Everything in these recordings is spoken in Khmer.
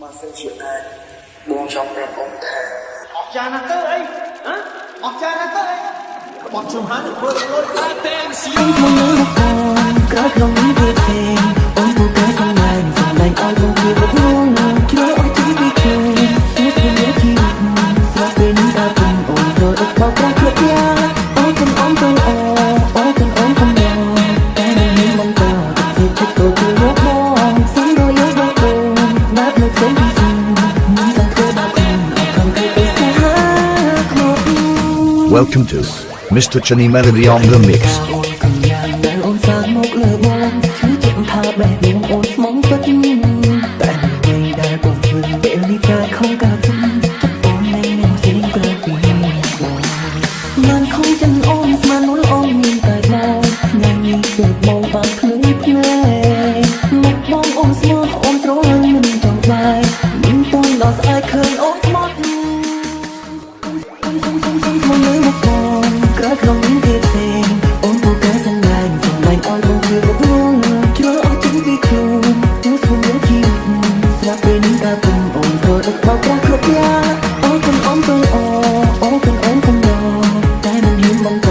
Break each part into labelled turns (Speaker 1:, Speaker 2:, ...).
Speaker 1: បើសិនជាអាចបងចង់ប្រាប់អូនថា
Speaker 2: អស់ចាណាស់ទៅអីហ៎អស់ចាណាស់ទៅអីក្បត់ជំហានធ្វើលុយតែតែសៀង
Speaker 3: មកលើមកក្រោយក្នុងនេះវាទេអូនពួកគេសំឡាញ់ឲ្យបងវារត់ងជ្រើអស់ជីវិតខ្លួននេះវាជីវិតស្រាប់ពេលនេះដល់ពេលអូនត្រូវអត់បោកប្រាស់គ្រប់យ៉ាងអូនកំអមទៅអូនកំអមតែមិនមានមិនតទៅចិត្តទៅទៅរកបងសំរយយកទៅណាត់នៅផ្សេងពីស្មានតែធ្វើដល់ខ្លួនអត់ខំទៅស្នេហាក្នុង
Speaker 4: Welcome to Mr. Chani Melody on the mix.
Speaker 3: អូនសាកមកលើបងឈឺចិត្តថាបែបនេះអូនស្មងពិតតែអ្វីដែលបងធ្វើពេលនេះកាខំកាជិះចិត្តអូននៅនឹងស្រីក្រៅពីមិនខំចិនអូនស្មាននោះអូនមានតែបងថ្ងៃនេះគឺបងបានភ្លឺភ្នែកមកបងអូនស្មោះអូនស្រលាញ់មិនចង់បែកមិនតន់ដល់ស្អែកឃើញអូនមកមកលើមកបងក្រោយក្នុងនេះទៀតទេអូនពួកគេសំឡាញ់ឲ្យបងវារត់ងជ្រើអស់ជីវិតខ្លួនទូស្វែងជីវិតស្រាប់ពេលនេះដល់ពេលអូនត្រូវដឹកបោកប្រាស់គ្រប់យ៉ាងអូនកំអមទៅអូនកំអមកំដរតែមិនហ៊ានបន្ត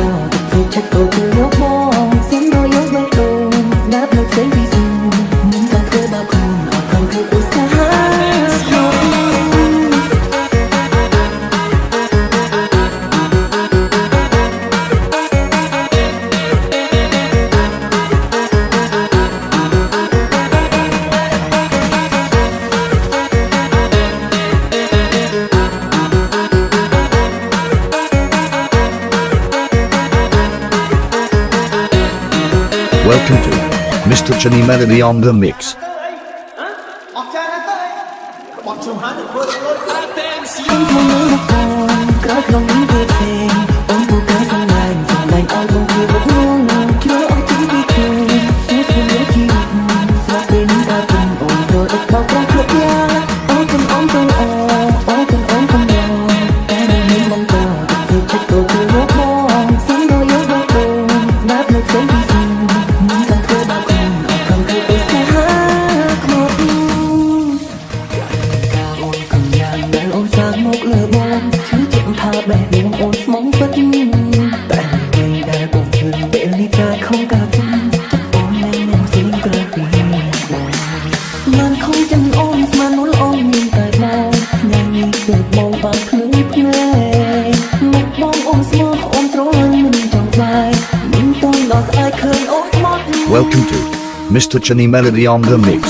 Speaker 3: ទៅចិត្តទៅទៅរកបងសិនរយយកមកដូនណាប់នៅផ្សេងពីស្មានមិនต้องធ្វើដល់ខ្លួនអត់ខំធ្វើឧស្សាហ៍
Speaker 4: Welcome to Mr. Chani Melody on the mix.
Speaker 2: អស់ចាណាស់ទៅអីក្បត់ជំហានធ្វើលុយតែតែសៀង
Speaker 3: មកលើមកក្រោយក្នុងនេះវាទេអូនពួកគេសំឡាញ់ឲ្យបងវារត់ងជ្រើអស់ជីវិតខ្លួននេះវាជីវិតស្រាប់ពេលនេះដល់ពេលអូនត្រូវដឹកបោកប្រាស់គ្រប់យ៉ាងអូនកំអមទៅអូនកំអមកំដរតែមិនមានបន្តទៅចិត្តទៅទៅរកបងសំរយយកមកដូនណាត់នៅផ្សេងពីស្មានមិនต้องធ្វើដល់ខ្លួនអត់ខំធ្វើឧស្សាហ៍ក្នុងអូនកំយ៉ាងដែលអូនសាកមកលើបងឈឺចិត្តថាបែបនេះអូនស្មងពិតតែអ្វីដែលបងធ្វើពេលនេះកាខំកាជិះចិត្តអូននៅនឹងស្រីក្រៅពីមិនខំចិនអូនស្មាននោះអូនមានតែបងថ្ងៃនេះគឺបងបានភ្លឺភ្នែកមកបងអូនស្មោះអូនស្រលាញ់មិនចង់បែកមិនតន់ដល់ស្អែកឃើញអូនមក
Speaker 4: Welcome to Mr. Chani Melody on the mix.